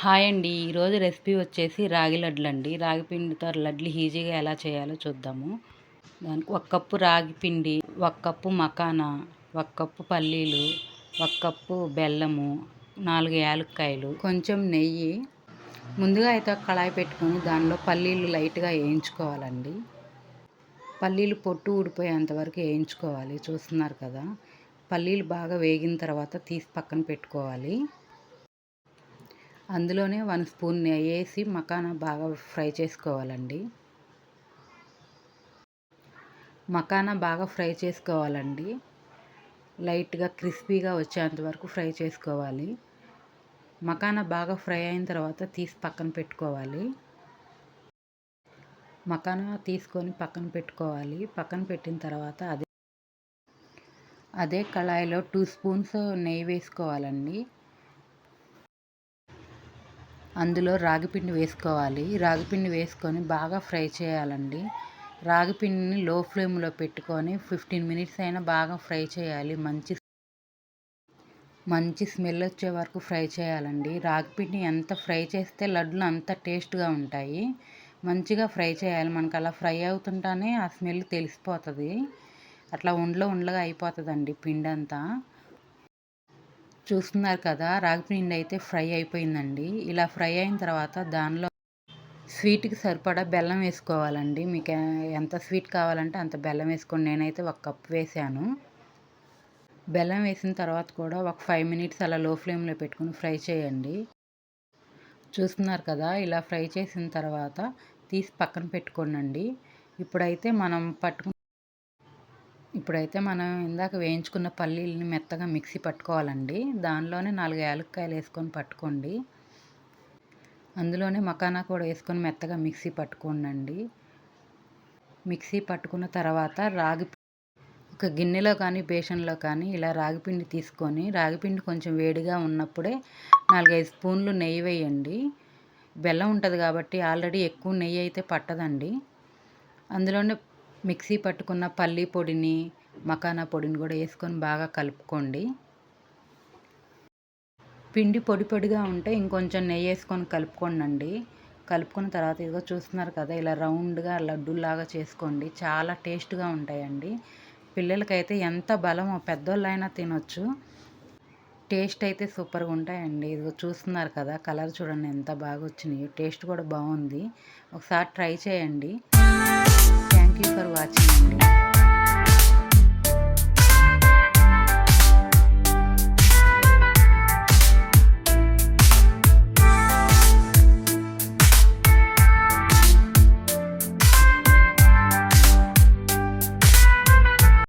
Hi అండి. ఈరోజు recipe వచ్చేసి రాగి లడ్లు అండి. రాగి పిండితో లడ్లు ఈజీగా ఎలా చేయాలో చూద్దాము. దానికి 1 కప్పు రాగి పిండి, 1 కప్పు మకానా, 1 కప్పు పల్లీలు, 1 కప్పు బెల్లము, 4 యాలక్కాయలు, కొంచెం నెయ్యి. ముందుగా అయితే ఒక కళాయి పెట్టుకొని దానిలో పల్లీలు లైట్గా వేయించుకోవాలండి. పల్లీలు పొట్టు ఊడిపోయేంత వరకు వేయించుకోవాలి. చూస్తున్నారు కదా, పల్లీలు బాగా వేగిన తర్వాత తీసి పక్కన పెట్టుకోవాలి. అందులోనే 1 స్పూన్ నెయ్యి వేసి మకానా బాగా ఫ్రై చేసుకోవాలండి. మకానా బాగా ఫ్రై చేసుకోవాలండి. లైట్గా క్రిస్పీగా వచ్చేంత వరకు ఫ్రై చేసుకోవాలి. మకానా బాగా ఫ్రై అయిన తర్వాత తీసి పక్కన పెట్టుకోవాలి. మకానా తీసుకొని పక్కన పెట్టుకోవాలి. పక్కన పెట్టిన తర్వాత అదే కళాయిలో 2 స్పూన్స్ నెయ్యి వేసుకోవాలండి. అందులో రాగిపిండి వేసుకోవాలి. రాగిపిండి వేసుకొని బాగా ఫ్రై చేయాలండి. రాగిపిండిని లో ఫ్లేమ్లో పెట్టుకొని 15 మినిట్స్ అయినా బాగా ఫ్రై చేయాలి. మంచి స్మెల్ వచ్చే వరకు ఫ్రై చేయాలండి. రాగిపిండి ఎంత ఫ్రై చేస్తే లడ్లు అంత టేస్ట్గా ఉంటాయి. మంచిగా ఫ్రై చేయాలి. మనకు అలా ఫ్రై అవుతుంటానే ఆ స్మెల్ తెలిసిపోతుంది. అట్లా ఉండలుగా అయిపోతుందండి పిండి అంతా. చూస్తున్నారు కదా, రాగిపిండి అయితే ఫ్రై అయిపోయిందండి. ఇలా ఫ్రై అయిన తర్వాత దానిలో స్వీట్కి సరిపడా బెల్లం వేసుకోవాలండి. మీకు ఎంత స్వీట్ కావాలంటే అంత బెల్లం వేసుకోండి. నేనైతే 1 కప్ వేసాను. బెల్లం వేసిన తర్వాత కూడా ఒక 5 మినిట్స్ అలా లో ఫ్లేమ్లో పెట్టుకుని ఫ్రై చేయండి. చూస్తున్నారు కదా, ఇలా ఫ్రై చేసిన తర్వాత తీసి పక్కన పెట్టుకోండి. ఇప్పుడైతే మనం ఇందాక వేయించుకున్న పల్లీలని మెత్తగా మిక్సీ పట్టుకోవాలండి. దానిలోనే 4 యాలక్కాయలు వేసుకొని పట్టుకోండి. అందులోనే మకానా కూడా వేసుకొని మెత్తగా మిక్సీ పట్టుకోండి. మిక్సీ పట్టుకున్న తర్వాత ఒక గిన్నెలో కానీ బేషన్లో కానీ ఇలా రాగిపిండి తీసుకొని, రాగిపిండి కొంచెం వేడిగా ఉన్నప్పుడే 4-5 స్పూన్లు నెయ్యి వేయండి. బెల్లం ఉంటుంది కాబట్టి ఆల్రెడీ ఎక్కువ నెయ్యి అయితే పట్టదండి. అందులోనే మిక్సీ పట్టుకున్న పల్లీ పొడిని, మకానా పొడిని కూడా వేసుకొని బాగా కలుపుకోండి. పిండి పొడిగా ఉంటే ఇంకొంచెం నెయ్యి వేసుకొని కలుపుకోండి. కలుపుకున్న తర్వాత ఇదిగో చూస్తున్నారు కదా, ఇలా రౌండ్గా లడ్డూలాగా చేసుకోండి. చాలా టేస్ట్గా ఉంటాయండి. పిల్లలకైతే ఎంత బలమో, పెద్దోళ్ళైనా తినొచ్చు. టేస్ట్ అయితే సూపర్గా ఉంటాయండి. ఇదిగో చూస్తున్నారు కదా, కలర్ చూడండి ఎంత బాగా వచ్చినాయి. టేస్ట్ కూడా బాగుంది. ఒకసారి ట్రై చేయండి. థ్యాంక్ యూ ఫర్ వాచింగ్ అండి.